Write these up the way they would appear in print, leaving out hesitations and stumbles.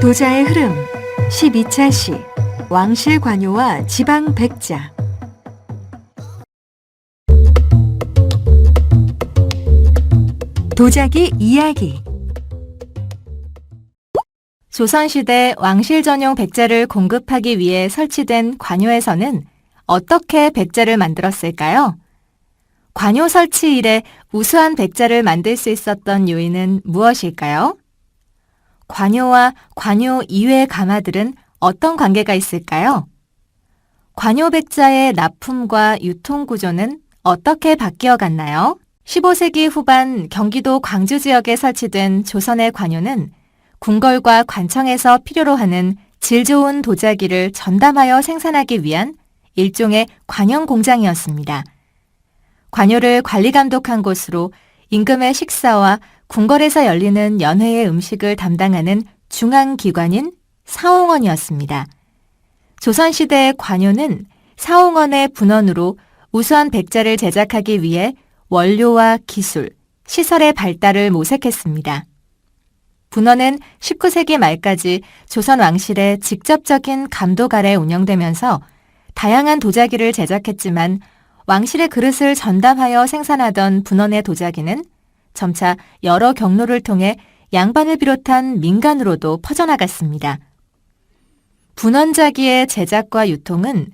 도자의 흐름 12차 시 왕실 관요와 지방 백자. 도자기 이야기. 조선시대 왕실 전용 백자를 공급하기 위해 설치된 관요에서는 어떻게 백자를 만들었을까요? 관요 설치 이래 우수한 백자를 만들 수 있었던 요인은 무엇일까요? 관요와 관요 이외의 가마들은 어떤 관계가 있을까요? 관요 백자의 납품과 유통 구조는 어떻게 바뀌어 갔나요? 15세기 후반 경기도 광주 지역에 설치된 조선의 관요는 궁궐과 관청에서 필요로 하는 질 좋은 도자기를 전담하여 생산하기 위한 일종의 관영 공장이었습니다. 관요를 관리 감독한 곳으로 임금의 식사와 궁궐에서 열리는 연회의 음식을 담당하는 중앙기관인 사홍원이었습니다. 조선시대의 관요는 사홍원의 분원으로 우수한 백자를 제작하기 위해 원료와 기술, 시설의 발달을 모색했습니다. 분원은 19세기 말까지 조선 왕실의 직접적인 감독 아래 운영되면서 다양한 도자기를 제작했지만 왕실의 그릇을 전담하여 생산하던 분원의 도자기는 점차 여러 경로를 통해 양반을 비롯한 민간으로도 퍼져나갔습니다. 분원자기의 제작과 유통은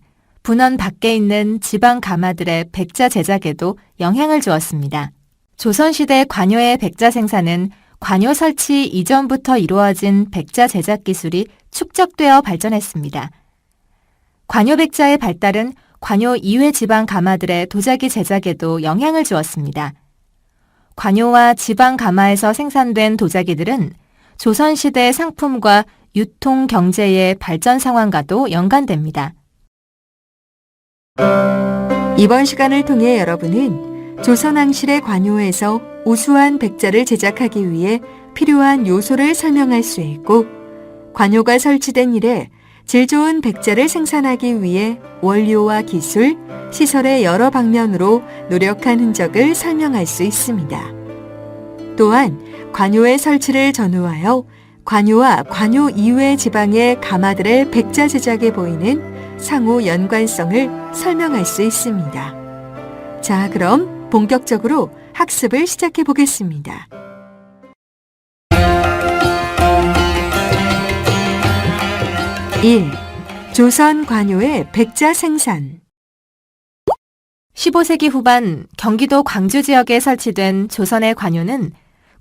분원 밖에 있는 지방 가마들의 백자 제작에도 영향을 주었습니다. 조선시대 관요의 백자 생산은 관요 설치 이전부터 이루어진 백자 제작 기술이 축적되어 발전했습니다. 관요 백자의 발달은 관요 이외 지방 가마들의 도자기 제작에도 영향을 주었습니다. 관요와 지방 가마에서 생산된 도자기들은 조선시대 상품과 유통 경제의 발전 상황과도 연관됩니다. 이번 시간을 통해 여러분은 조선왕실의 관요에서 우수한 백자를 제작하기 위해 필요한 요소를 설명할 수 있고, 관요가 설치된 이래 질 좋은 백자를 생산하기 위해 원료와 기술, 시설의 여러 방면으로 노력한 흔적을 설명할 수 있습니다. 또한 관요의 설치를 전후하여 관요와 관요 이외 지방의 가마들의 백자 제작에 보이는 상호 연관성을 설명할 수 있습니다. 자, 그럼 본격적으로 학습을 시작해 보겠습니다. 1. 조선 관요의 백자 생산. 15세기 후반 경기도 광주 지역에 설치된 조선의 관요는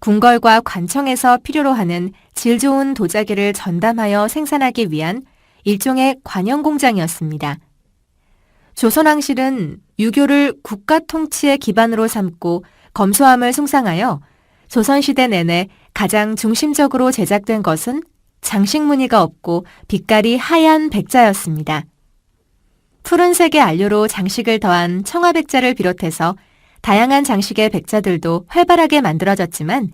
궁궐과 관청에서 필요로 하는 질 좋은 도자기를 전담하여 생산하기 위한 일종의 관영 공장이었습니다. 조선왕실은 유교를 국가 통치의 기반으로 삼고 검소함을 숭상하여 조선시대 내내 가장 중심적으로 제작된 것은 장식무늬가 없고 빛깔이 하얀 백자였습니다. 푸른색의 안료로 장식을 더한 청아백자를 비롯해서 다양한 장식의 백자들도 활발하게 만들어졌지만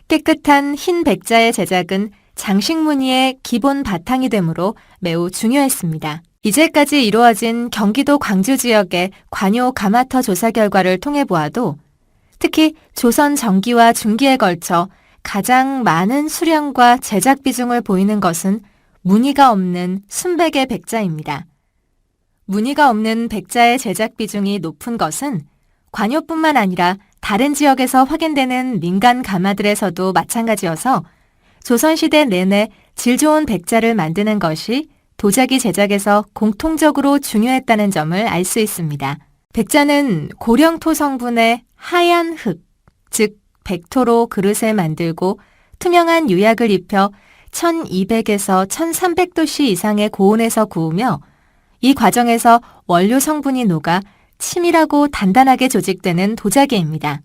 깨끗한 흰 백자의 제작은 장식무늬의 기본 바탕이 되므로 매우 중요했습니다. 이제까지 이루어진 경기도 광주 지역의 관요 가마터 조사 결과를 통해 보아도 특히 조선 전기와 중기에 걸쳐 가장 많은 수량과 제작 비중을 보이는 것은 무늬가 없는 순백의 백자입니다. 무늬가 없는 백자의 제작 비중이 높은 것은 관요뿐만 아니라 다른 지역에서 확인되는 민간 가마들에서도 마찬가지여서 조선시대 내내 질 좋은 백자를 만드는 것이 도자기 제작에서 공통적으로 중요했다는 점을 알 수 있습니다. 백자는 고령토 성분의 하얀 흙, 즉 백토로 그릇을 만들고 투명한 유약을 입혀 1200에서 1300도씨 이상의 고온에서 구우며 이 과정에서 원료 성분이 녹아 치밀하고 단단하게 조직되는 도자기입니다.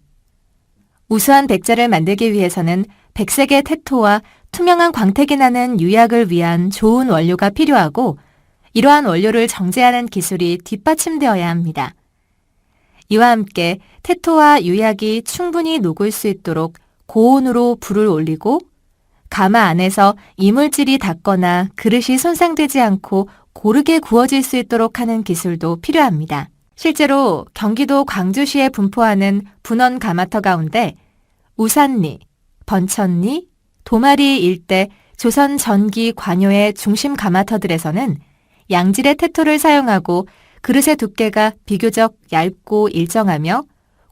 우수한 백자를 만들기 위해서는 백색의 태토와 투명한 광택이 나는 유약을 위한 좋은 원료가 필요하고 이러한 원료를 정제하는 기술이 뒷받침되어야 합니다. 이와 함께 태토와 유약이 충분히 녹을 수 있도록 고온으로 불을 올리고 가마 안에서 이물질이 닿거나 그릇이 손상되지 않고 고르게 구워질 수 있도록 하는 기술도 필요합니다. 실제로 경기도 광주시에 분포하는 분원 가마터 가운데 우산리, 번천리, 도마리 일대 조선 전기 관요의 중심 가마터들에서는 양질의 태토를 사용하고 그릇의 두께가 비교적 얇고 일정하며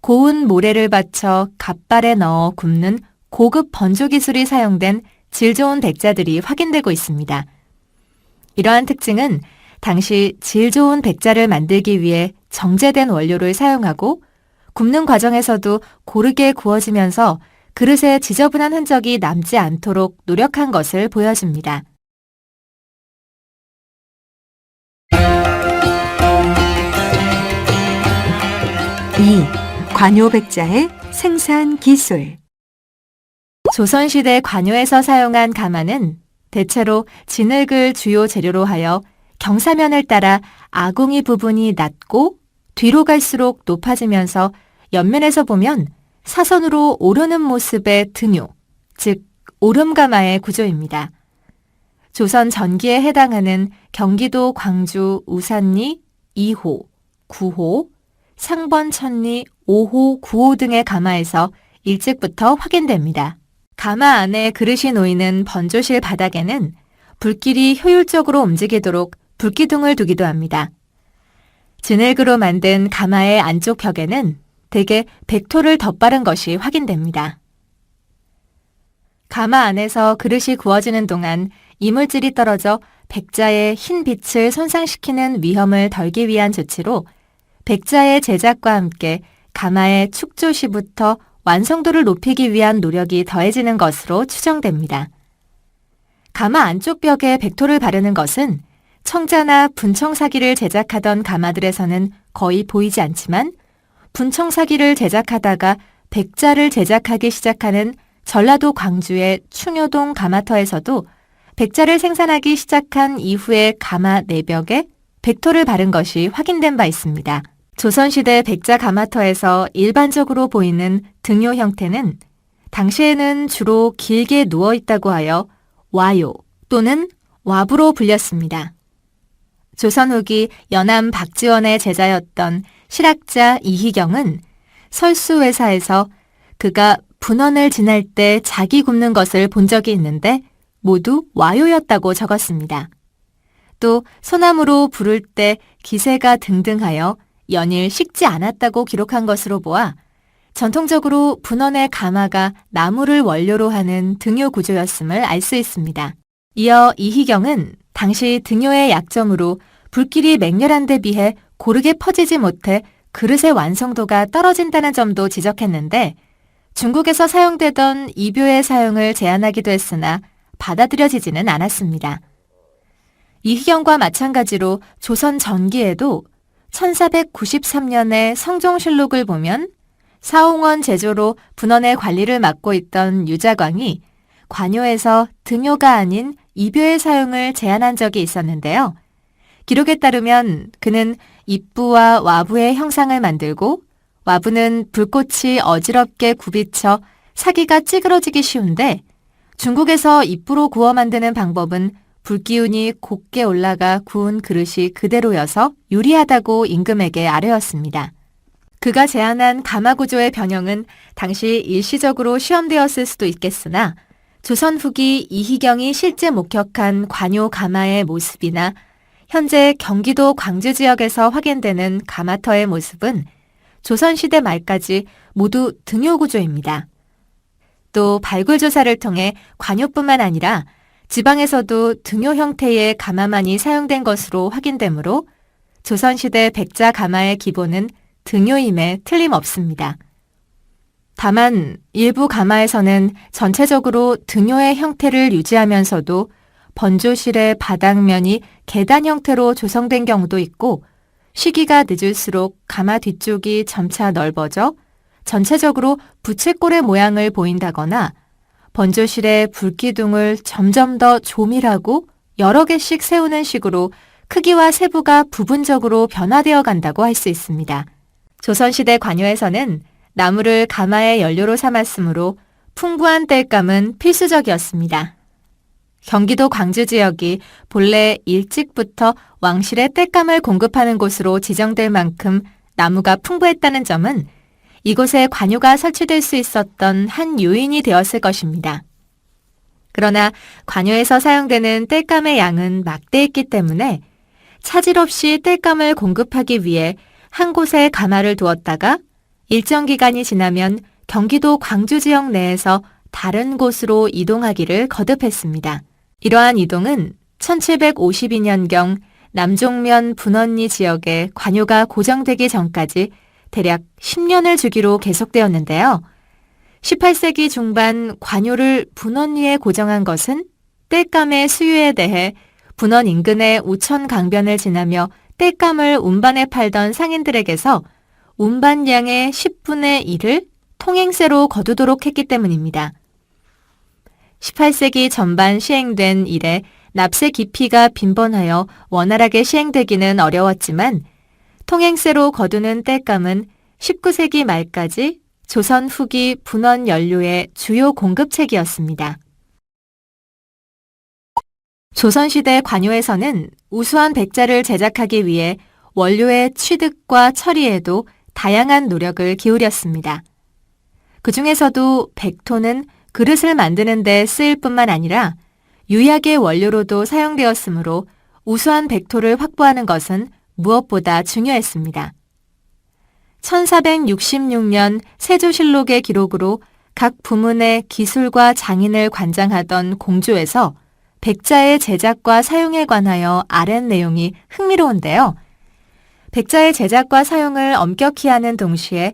고운 모래를 받쳐 갓발에 넣어 굽는 고급 번조 기술이 사용된 질 좋은 백자들이 확인되고 있습니다. 이러한 특징은 당시 질 좋은 백자를 만들기 위해 정제된 원료를 사용하고 굽는 과정에서도 고르게 구워지면서 그릇에 지저분한 흔적이 남지 않도록 노력한 것을 보여줍니다. 2. 관요백자의 생산 기술. 조선시대 관요에서 사용한 가마는 대체로 진흙을 주요 재료로 하여 경사면을 따라 아궁이 부분이 낮고 뒤로 갈수록 높아지면서 옆면에서 보면 사선으로 오르는 모습의 등요, 즉 오름가마의 구조입니다. 조선 전기에 해당하는 경기도 광주 우산리 2호, 9호, 상번 천리 5호, 9호 등의 가마에서 일찍부터 확인됩니다. 가마 안에 그릇이 놓이는 번조실 바닥에는 불길이 효율적으로 움직이도록 불기둥을 두기도 합니다. 진흙으로 만든 가마의 안쪽 벽에는 대개 백토를 덧바른 것이 확인됩니다. 가마 안에서 그릇이 구워지는 동안 이물질이 떨어져 백자의 흰 빛을 손상시키는 위험을 덜기 위한 조치로 백자의 제작과 함께 가마의 축조 시부터 완성도를 높이기 위한 노력이 더해지는 것으로 추정됩니다. 가마 안쪽 벽에 백토를 바르는 것은 청자나 분청사기를 제작하던 가마들에서는 거의 보이지 않지만 분청사기를 제작하다가 백자를 제작하기 시작하는 전라도 광주의 충효동 가마터에서도 백자를 생산하기 시작한 이후의 가마 내벽에 백토를 바른 것이 확인된 바 있습니다. 조선시대 백자 가마터에서 일반적으로 보이는 등요 형태는 당시에는 주로 길게 누워 있다고 하여 와요 또는 와부로 불렸습니다. 조선 후기 연암 박지원의 제자였던 실학자 이희경은 설수회사에서 그가 분원을 지날 때 자기 굽는 것을 본 적이 있는데 모두 와요였다고 적었습니다. 또 소나무로 부를 때 기세가 등등하여 연일 식지 않았다고 기록한 것으로 보아 전통적으로 분원의 가마가 나무를 원료로 하는 등요 구조였음을 알 수 있습니다. 이어 이희경은 당시 등요의 약점으로 불길이 맹렬한 데 비해 고르게 퍼지지 못해 그릇의 완성도가 떨어진다는 점도 지적했는데 중국에서 사용되던 이묘의 사용을 제안하기도 했으나 받아들여지지는 않았습니다. 이희경과 마찬가지로 조선 전기에도 1493년의 성종실록을 보면 사홍원 제조로 분원의 관리를 맡고 있던 유자광이 관요에서 등요가 아닌 이묘의 사용을 제안한 적이 있었는데요. 기록에 따르면 그는 입부와 와부의 형상을 만들고 와부는 불꽃이 어지럽게 굽이쳐 사기가 찌그러지기 쉬운데 중국에서 입부로 구워 만드는 방법은 불기운이 곱게 올라가 구운 그릇이 그대로여서 유리하다고 임금에게 아뢰었습니다. 그가 제안한 가마 구조의 변형은 당시 일시적으로 시험되었을 수도 있겠으나 조선 후기 이희경이 실제 목격한 관요 가마의 모습이나 현재 경기도 광주 지역에서 확인되는 가마터의 모습은 조선시대 말까지 모두 등요 구조입니다. 또 발굴 조사를 통해 관요뿐만 아니라 지방에서도 등요 형태의 가마만이 사용된 것으로 확인되므로 조선시대 백자 가마의 기본은 등요임에 틀림없습니다. 다만 일부 가마에서는 전체적으로 등요의 형태를 유지하면서도 번조실의 바닥면이 계단 형태로 조성된 경우도 있고 시기가 늦을수록 가마 뒤쪽이 점차 넓어져 전체적으로 부채꼴의 모양을 보인다거나 번조실의 불기둥을 점점 더 조밀하고 여러 개씩 세우는 식으로 크기와 세부가 부분적으로 변화되어 간다고 할 수 있습니다. 조선시대 관요에서는 나무를 가마의 연료로 삼았으므로 풍부한 땔감은 필수적이었습니다. 경기도 광주 지역이 본래 일찍부터 왕실의 땔감을 공급하는 곳으로 지정될 만큼 나무가 풍부했다는 점은 이곳에 관요가 설치될 수 있었던 한 요인이 되었을 것입니다. 그러나 관요에서 사용되는 땔감의 양은 막대했기 때문에 차질 없이 땔감을 공급하기 위해 한 곳에 가마를 두었다가 일정 기간이 지나면 경기도 광주 지역 내에서 다른 곳으로 이동하기를 거듭했습니다. 이러한 이동은 1752년경 남종면 분원리 지역에 관요가 고정되기 전까지 대략 10년을 주기로 계속되었는데요. 18세기 중반 관요를 분원리에 고정한 것은 땔감의 수요에 대해 분원 인근의 우천 강변을 지나며 땔감을 운반해 팔던 상인들에게서 운반량의 10분의 1을 통행세로 거두도록 했기 때문입니다. 18세기 전반 시행된 이래 납세 기피가 빈번하여 원활하게 시행되기는 어려웠지만 통행세로 거두는 땔감은 19세기 말까지 조선 후기 분원 연료의 주요 공급책이었습니다. 조선시대 관요에서는 우수한 백자를 제작하기 위해 원료의 취득과 처리에도 다양한 노력을 기울였습니다. 그 중에서도 백토는 그릇을 만드는 데 쓰일 뿐만 아니라 유약의 원료로도 사용되었으므로 우수한 백토를 확보하는 것은 무엇보다 중요했습니다. 1466년 세조실록의 기록으로 각 부문의 기술과 장인을 관장하던 공조에서 백자의 제작과 사용에 관하여 아랜 내용이 흥미로운데요. 백자의 제작과 사용을 엄격히 하는 동시에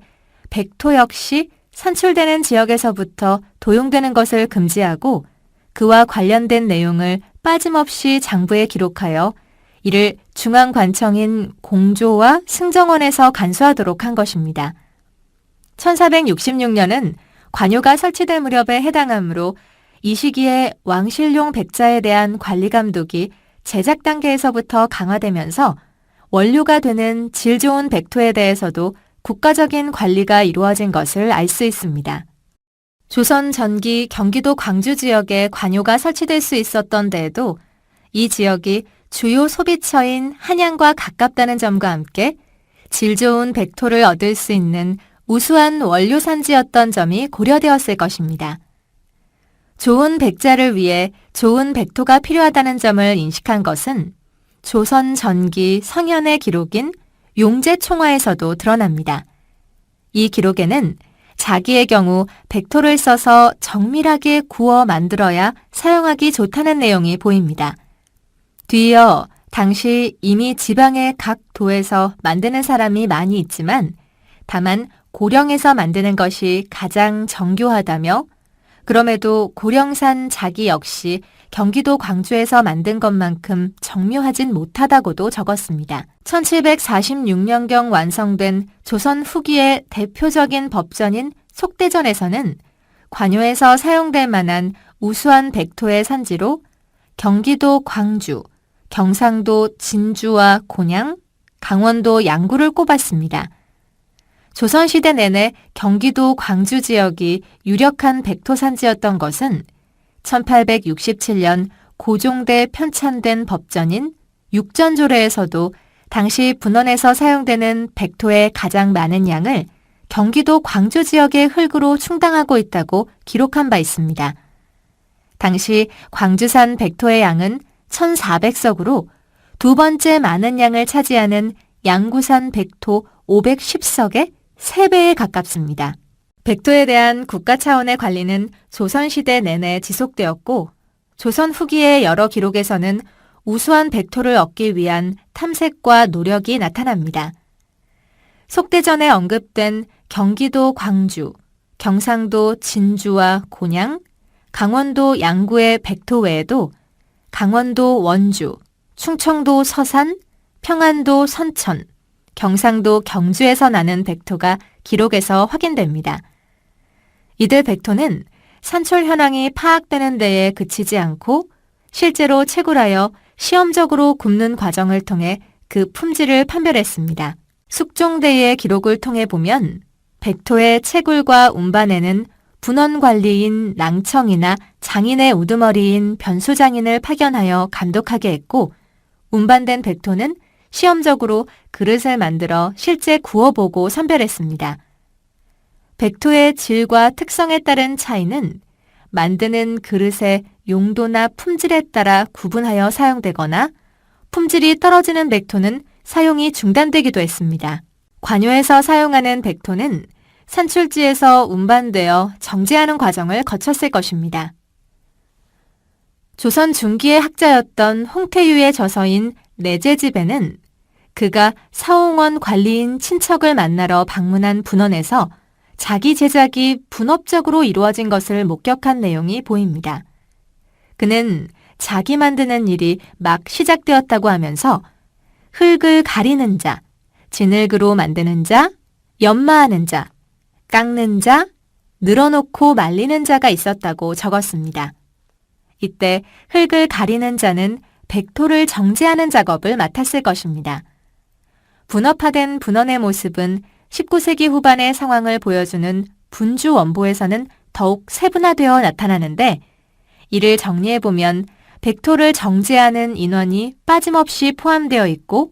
백토 역시 산출되는 지역에서부터 도용되는 것을 금지하고 그와 관련된 내용을 빠짐없이 장부에 기록하여 이를 중앙관청인 공조와 승정원에서 간수하도록 한 것입니다. 1466년은 관요가 설치될 무렵에 해당하므로 이 시기에 왕실용 백자에 대한 관리 감독이 제작 단계에서부터 강화되면서 원료가 되는 질 좋은 백토에 대해서도 국가적인 관리가 이루어진 것을 알 수 있습니다. 조선 전기 경기도 광주 지역에 관요가 설치될 수 있었던 데에도 이 지역이 주요 소비처인 한양과 가깝다는 점과 함께 질 좋은 백토를 얻을 수 있는 우수한 원료 산지였던 점이 고려되었을 것입니다. 좋은 백자를 위해 좋은 백토가 필요하다는 점을 인식한 것은 조선 전기 성현의 기록인 용제총화에서도 드러납니다. 이 기록에는 자기의 경우 백토를 써서 정밀하게 구워 만들어야 사용하기 좋다는 내용이 보입니다. 뒤이어 당시 이미 지방의 각 도에서 만드는 사람이 많이 있지만 다만 고령에서 만드는 것이 가장 정교하다며 그럼에도 고령산 자기 역시 경기도 광주에서 만든 것만큼 정묘하진 못하다고도 적었습니다. 1746년경 완성된 조선 후기의 대표적인 법전인 속대전에서는 관요에서 사용될 만한 우수한 백토의 산지로 경기도 광주, 경상도 진주와 곤양, 강원도 양구를 꼽았습니다. 조선시대 내내 경기도 광주 지역이 유력한 백토 산지였던 것은 1867년 고종대 편찬된 법전인 육전조례에서도 당시 분원에서 사용되는 백토의 가장 많은 양을 경기도 광주 지역의 흙으로 충당하고 있다고 기록한 바 있습니다. 당시 광주산 백토의 양은 1,400석으로 두 번째 많은 양을 차지하는 양구산 백토 510석의 3배에 가깝습니다. 백토에 대한 국가 차원의 관리는 조선시대 내내 지속되었고 조선 후기의 여러 기록에서는 우수한 백토를 얻기 위한 탐색과 노력이 나타납니다. 속대전에 언급된 경기도 광주, 경상도 진주와 곤양, 강원도 양구의 백토 외에도 강원도 원주, 충청도 서산, 평안도 선천, 경상도 경주에서 나는 백토가 기록에서 확인됩니다. 이들 백토는 산출 현황이 파악되는 데에 그치지 않고 실제로 채굴하여 시험적으로 굽는 과정을 통해 그 품질을 판별했습니다. 숙종대의 기록을 통해 보면 백토의 채굴과 운반에는 분원관리인 랑청이나 장인의 우두머리인 변소장인을 파견하여 감독하게 했고 운반된 백토는 시험적으로 그릇을 만들어 실제 구워보고 선별했습니다. 백토의 질과 특성에 따른 차이는 만드는 그릇의 용도나 품질에 따라 구분하여 사용되거나 품질이 떨어지는 백토는 사용이 중단되기도 했습니다. 관요에서 사용하는 백토는 산출지에서 운반되어 정제하는 과정을 거쳤을 것입니다. 조선 중기의 학자였던 홍태유의 저서인 내제집에는 그가 사홍원 관리인 친척을 만나러 방문한 분원에서 자기 제작이 분업적으로 이루어진 것을 목격한 내용이 보입니다. 그는 자기 만드는 일이 막 시작되었다고 하면서 흙을 가리는 자, 진흙으로 만드는 자, 연마하는 자, 깎는 자, 늘어놓고 말리는 자가 있었다고 적었습니다. 이때 흙을 가리는 자는 백토를 정제하는 작업을 맡았을 것입니다. 분업화된 분원의 모습은 19세기 후반의 상황을 보여주는 분주 원보에서는 더욱 세분화되어 나타나는데 이를 정리해보면 백토를 정제하는 인원이 빠짐없이 포함되어 있고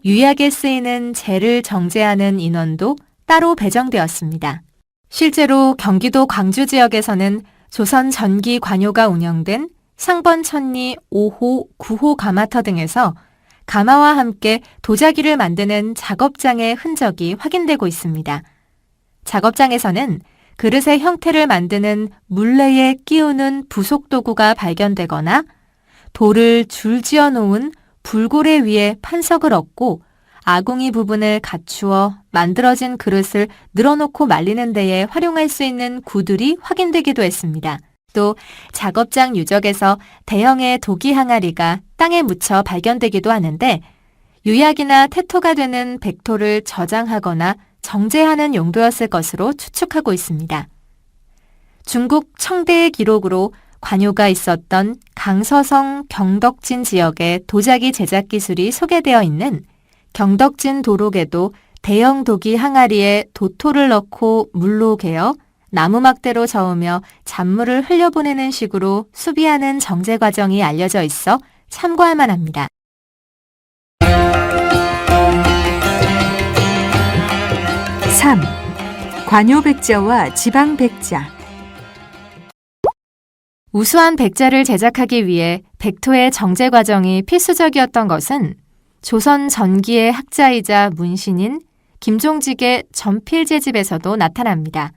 유약에 쓰이는 재를 정제하는 인원도 따로 배정되었습니다. 실제로 경기도 광주 지역에서는 조선 전기 관요가 운영된 상번천리 5호, 9호 가마터 등에서 가마와 함께 도자기를 만드는 작업장의 흔적이 확인되고 있습니다. 작업장에서는 그릇의 형태를 만드는 물레에 끼우는 부속 도구가 발견되거나 돌을 줄지어 놓은 불고래 위에 판석을 얹고 아궁이 부분을 갖추어 만들어진 그릇을 늘어놓고 말리는 데에 활용할 수 있는 구들이 확인되기도 했습니다. 또 작업장 유적에서 대형의 도기 항아리가 땅에 묻혀 발견되기도 하는데 유약이나 태토가 되는 백토를 저장하거나 정제하는 용도였을 것으로 추측하고 있습니다. 중국 청대의 기록으로 관요가 있었던 강서성 경덕진 지역의 도자기 제작 기술이 소개되어 있는 경덕진 도록에도 대형 도기 항아리에 도토를 넣고 물로 개어 나무 막대로 저으며 잔물을 흘려보내는 식으로 수비하는 정제 과정이 알려져 있어 참고할 만합니다. (3) 관요백자와 지방백자. 우수한 백자를 제작하기 위해 백토의 정제 과정이 필수적이었던 것은 조선 전기의 학자이자 문신인 김종직의 전필제집에서도 나타납니다.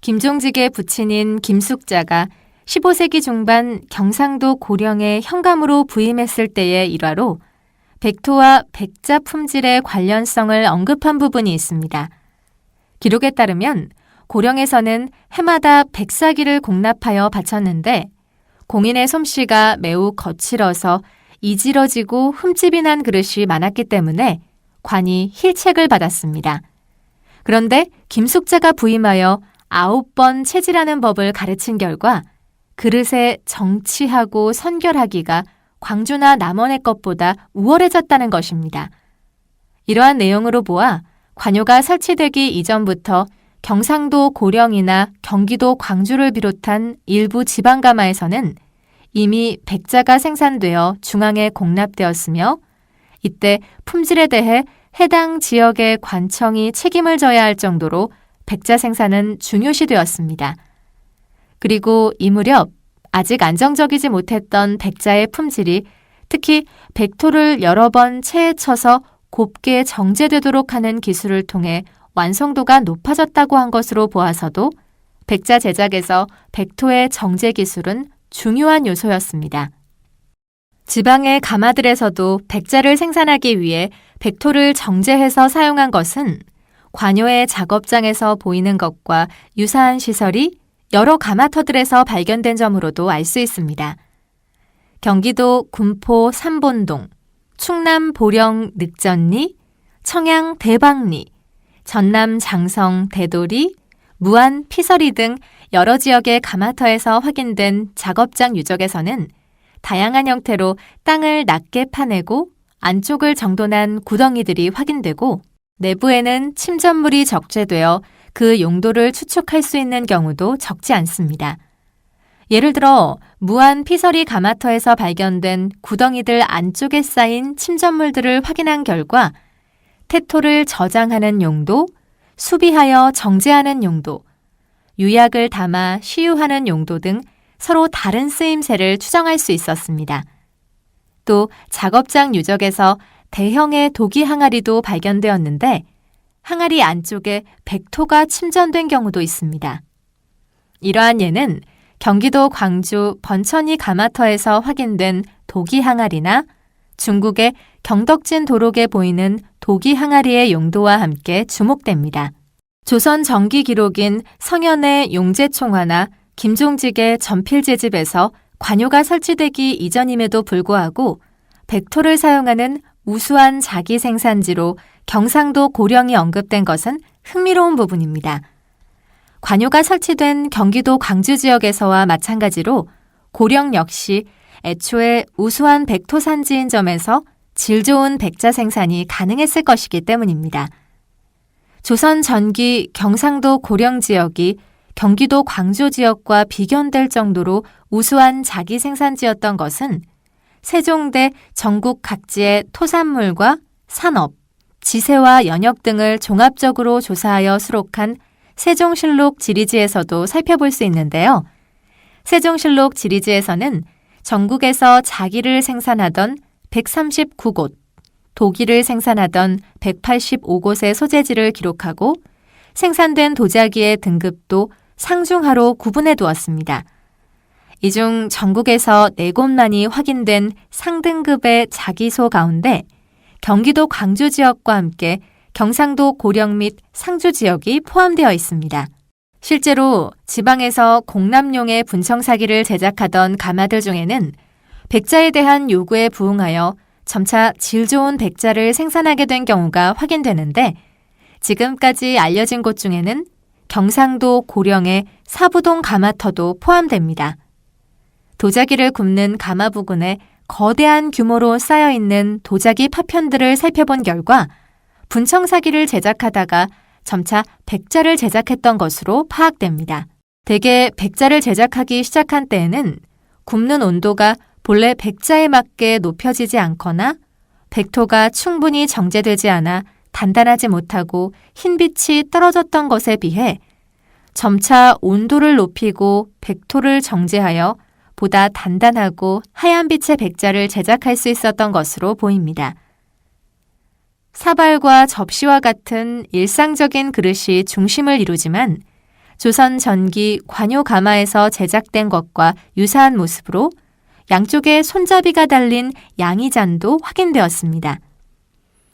김종직의 부친인 김숙자가 15세기 중반 경상도 고령에 현감으로 부임했을 때의 일화로 백토와 백자 품질의 관련성을 언급한 부분이 있습니다. 기록에 따르면 고령에서는 해마다 백사기를 공납하여 바쳤는데 공인의 솜씨가 매우 거칠어서 이지러지고 흠집이 난 그릇이 많았기 때문에 관이 힐책을 받았습니다. 그런데 김숙자가 부임하여 9번 채질하는 법을 가르친 결과 그릇의 정치하고 선결하기가 광주나 남원의 것보다 우월해졌다는 것입니다. 이러한 내용으로 보아 관요가 설치되기 이전부터 경상도 고령이나 경기도 광주를 비롯한 일부 지방가마에서는 이미 백자가 생산되어 중앙에 공납되었으며 이때 품질에 대해 해당 지역의 관청이 책임을 져야 할 정도로 백자 생산은 중요시되었습니다. 그리고 이 무렵 아직 안정적이지 못했던 백자의 품질이 특히 백토를 여러 번 체에 쳐서 곱게 정제되도록 하는 기술을 통해 완성도가 높아졌다고 한 것으로 보아서도 백자 제작에서 백토의 정제 기술은 중요한 요소였습니다. 지방의 가마들에서도 백자를 생산하기 위해 백토를 정제해서 사용한 것은 관요의 작업장에서 보이는 것과 유사한 시설이 여러 가마터들에서 발견된 점으로도 알 수 있습니다. 경기도 군포 삼본동, 충남 보령 늑전리, 청양 대방리, 전남 장성 대도리, 무안 피서리 등 여러 지역의 가마터에서 확인된 작업장 유적에서는 다양한 형태로 땅을 낮게 파내고 안쪽을 정돈한 구덩이들이 확인되고 내부에는 침전물이 적재되어 그 용도를 추측할 수 있는 경우도 적지 않습니다. 예를 들어 무안 피서리 가마터에서 발견된 구덩이들 안쪽에 쌓인 침전물들을 확인한 결과 태토를 저장하는 용도, 수비하여 정제하는 용도, 유약을 담아 시유하는 용도 등 서로 다른 쓰임새를 추정할 수 있었습니다. 또 작업장 유적에서 대형의 도기 항아리도 발견되었는데 항아리 안쪽에 백토가 침전된 경우도 있습니다. 이러한 예는 경기도 광주 번천이 가마터에서 확인된 도기 항아리나 중국의 경덕진 도록에 보이는 도기 항아리의 용도와 함께 주목됩니다. 조선 전기 기록인 성현의 용제총화나 김종직의 전필제집에서 관요가 설치되기 이전임에도 불구하고 백토를 사용하는 우수한 자기 생산지로 경상도 고령이 언급된 것은 흥미로운 부분입니다. 관요가 설치된 경기도 광주 지역에서와 마찬가지로 고령 역시 애초에 우수한 백토 산지인 점에서 질 좋은 백자 생산이 가능했을 것이기 때문입니다. 조선 전기 경상도 고령 지역이 경기도 광주 지역과 비견될 정도로 우수한 자기 생산지였던 것은 세종대 전국 각지의 토산물과 산업, 지세와 연역 등을 종합적으로 조사하여 수록한 세종실록 지리지에서도 살펴볼 수 있는데요. 세종실록 지리지에서는 전국에서 자기를 생산하던 139곳, 도기를 생산하던 185곳의 소재지를 기록하고 생산된 도자기의 등급도 상중하로 구분해 두었습니다. 이 중 전국에서 4곳만이 확인된 상등급의 자기소 가운데 경기도 광주 지역과 함께 경상도 고령 및 상주 지역이 포함되어 있습니다. 실제로 지방에서 공납용의 분청사기를 제작하던 가마들 중에는 백자에 대한 요구에 부응하여 점차 질 좋은 백자를 생산하게 된 경우가 확인되는데 지금까지 알려진 곳 중에는 경상도 고령의 사부동 가마터도 포함됩니다. 도자기를 굽는 가마 부근에 거대한 규모로 쌓여있는 도자기 파편들을 살펴본 결과 분청사기를 제작하다가 점차 백자를 제작했던 것으로 파악됩니다. 대개 백자를 제작하기 시작한 때에는 굽는 온도가 본래 백자에 맞게 높여지지 않거나 백토가 충분히 정제되지 않아 단단하지 못하고 흰빛이 떨어졌던 것에 비해 점차 온도를 높이고 백토를 정제하여 보다 단단하고 하얀 빛의 백자를 제작할 수 있었던 것으로 보입니다. 사발과 접시와 같은 일상적인 그릇이 중심을 이루지만 조선 전기 관요 가마에서 제작된 것과 유사한 모습으로 양쪽에 손잡이가 달린 양이잔도 확인되었습니다.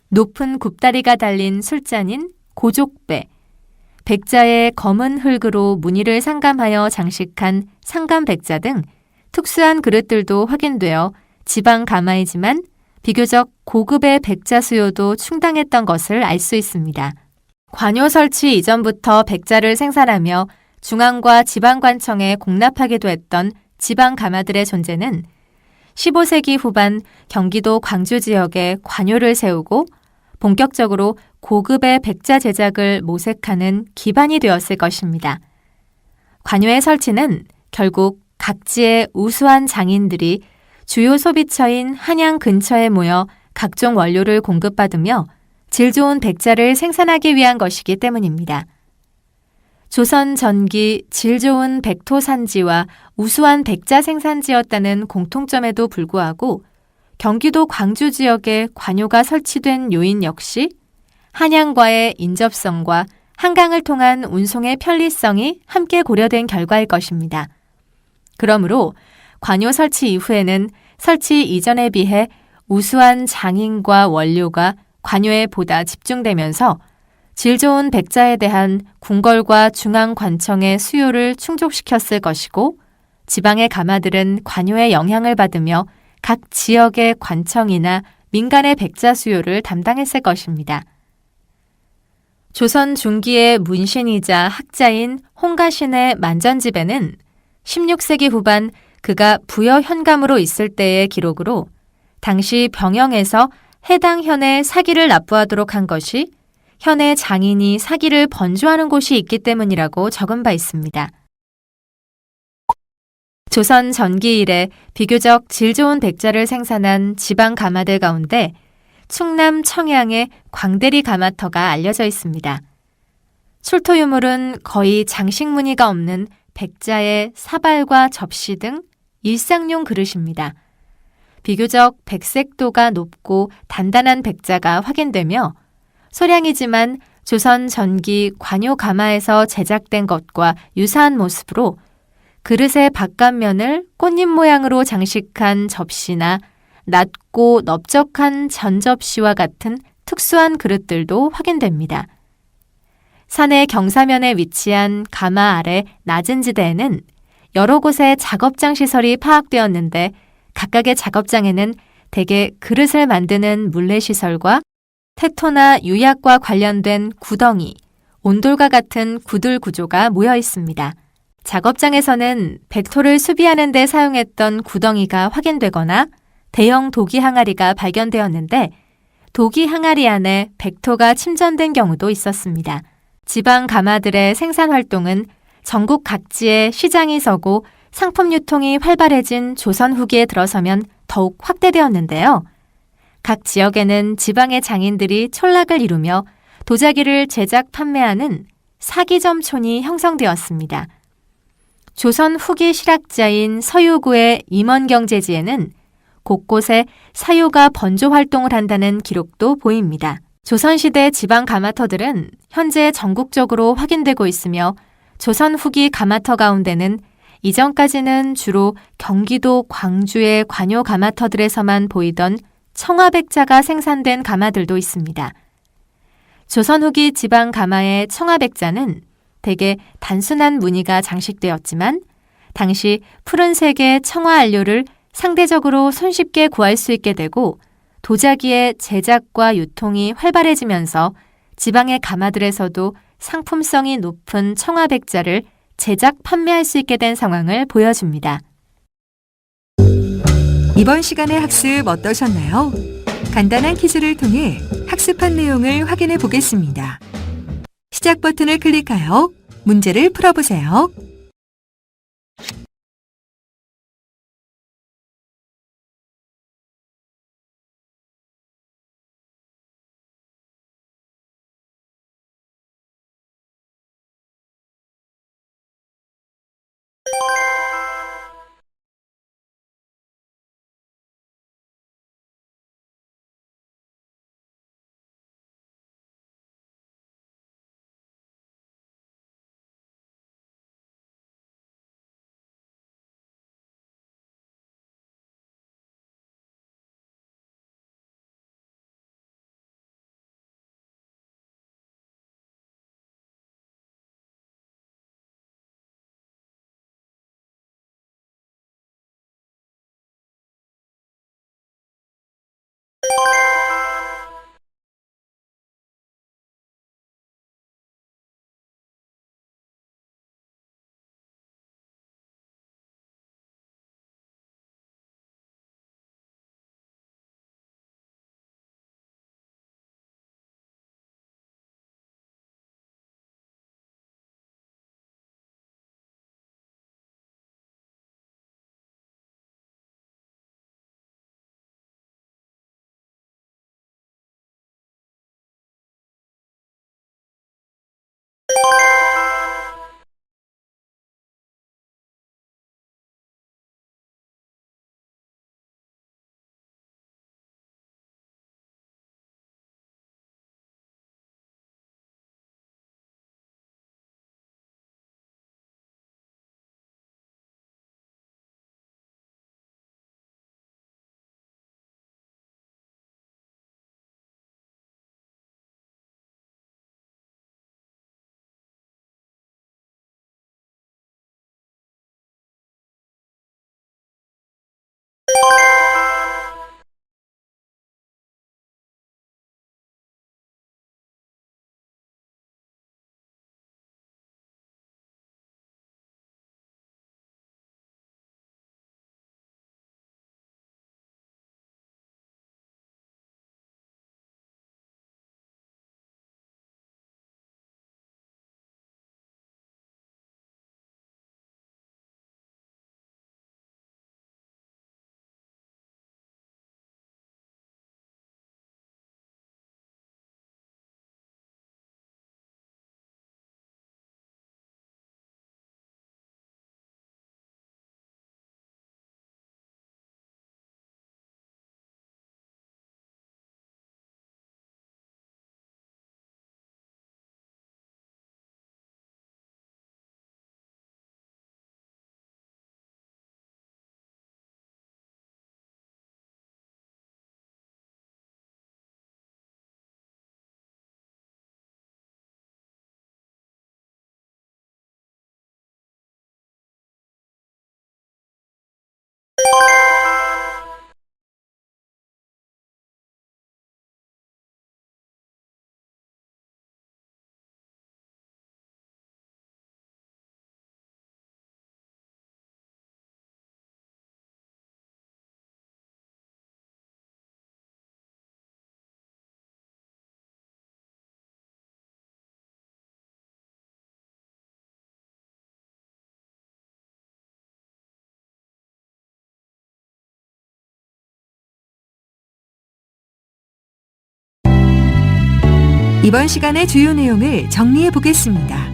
높은 굽다리가 달린 술잔인 고족배, 백자의 검은 흙으로 무늬를 상감하여 장식한 상감백자 등 특수한 그릇들도 확인되어 지방 가마이지만 비교적 고급의 백자 수요도 충당했던 것을 알 수 있습니다. 관요 설치 이전부터 백자를 생산하며 중앙과 지방관청에 공납하기도 했던 지방 가마들의 존재는 15세기 후반 경기도 광주 지역에 관요를 세우고 본격적으로 고급의 백자 제작을 모색하는 기반이 되었을 것입니다. 관요의 설치는 결국 각지의 우수한 장인들이 주요 소비처인 한양 근처에 모여 각종 원료를 공급받으며 질 좋은 백자를 생산하기 위한 것이기 때문입니다. 조선 전기 질 좋은 백토 산지와 우수한 백자 생산지였다는 공통점에도 불구하고 경기도 광주 지역에 관요가 설치된 요인 역시 한양과의 인접성과 한강을 통한 운송의 편리성이 함께 고려된 결과일 것입니다. 그러므로 관요 설치 이후에는 설치 이전에 비해 우수한 장인과 원료가 관요에 보다 집중되면서 질 좋은 백자에 대한 궁궐과 중앙관청의 수요를 충족시켰을 것이고 지방의 가마들은 관요의 영향을 받으며 각 지역의 관청이나 민간의 백자 수요를 담당했을 것입니다. 조선 중기의 문신이자 학자인 홍가신의 만전집에는 16세기 후반 그가 부여 현감으로 있을 때의 기록으로 당시 병영에서 해당 현에 사기를 납부하도록 한 것이 현의 장인이 사기를 번주하는 곳이 있기 때문이라고 적은 바 있습니다. 조선 전기 이래 비교적 질 좋은 백자를 생산한 지방 가마들 가운데 충남 청양의 광대리 가마터가 알려져 있습니다. 출토 유물은 거의 장식 무늬가 없는 백자의 사발과 접시 등 일상용 그릇입니다. 비교적 백색도가 높고 단단한 백자가 확인되며 소량이지만 조선 전기 관요 가마에서 제작된 것과 유사한 모습으로 그릇의 바깥면을 꽃잎 모양으로 장식한 접시나 낮고 넓적한 전접시와 같은 특수한 그릇들도 확인됩니다. 산의 경사면에 위치한 가마 아래 낮은 지대에는 여러 곳의 작업장 시설이 파악되었는데 각각의 작업장에는 대개 그릇을 만드는 물레시설과 태토나 유약과 관련된 구덩이, 온돌과 같은 구들 구조가 모여 있습니다. 작업장에서는 백토를 수비하는 데 사용했던 구덩이가 확인되거나 대형 도기 항아리가 발견되었는데 도기 항아리 안에 백토가 침전된 경우도 있었습니다. 지방 가마들의 생산 활동은 전국 각지에 시장이 서고 상품 유통이 활발해진 조선 후기에 들어서면 더욱 확대되었는데요. 각 지역에는 지방의 장인들이 촌락을 이루며 도자기를 제작 판매하는 사기점촌이 형성되었습니다. 조선 후기 실학자인 서유구의 임원경제지에는 곳곳에 사유가 번조 활동을 한다는 기록도 보입니다. 조선시대 지방 가마터들은 현재 전국적으로 확인되고 있으며 조선 후기 가마터 가운데는 이전까지는 주로 경기도 광주의 관요 가마터들에서만 보이던 청화백자가 생산된 가마들도 있습니다. 조선 후기 지방 가마의 청화백자는 대개 단순한 무늬가 장식되었지만 당시 푸른색의 청화 안료를 상대적으로 손쉽게 구할 수 있게 되고 도자기의 제작과 유통이 활발해지면서 지방의 가마들에서도 상품성이 높은 청화백자를 제작 판매할 수 있게 된 상황을 보여줍니다. 이번 시간의 학습 어떠셨나요? 간단한 퀴즈를 통해 학습한 내용을 확인해 보겠습니다. 시작 버튼을 클릭하여 문제를 풀어보세요. 이번 시간의 주요 내용을 정리해 보겠습니다.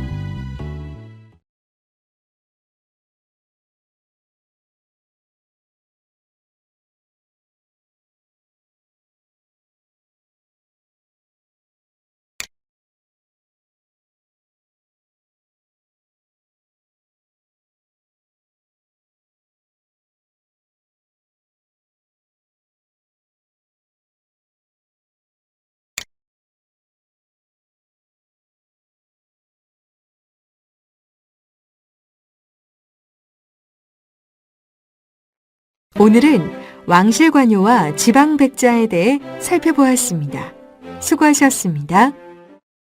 오늘은 왕실관요와 지방백자에 대해 살펴보았습니다. 수고하셨습니다.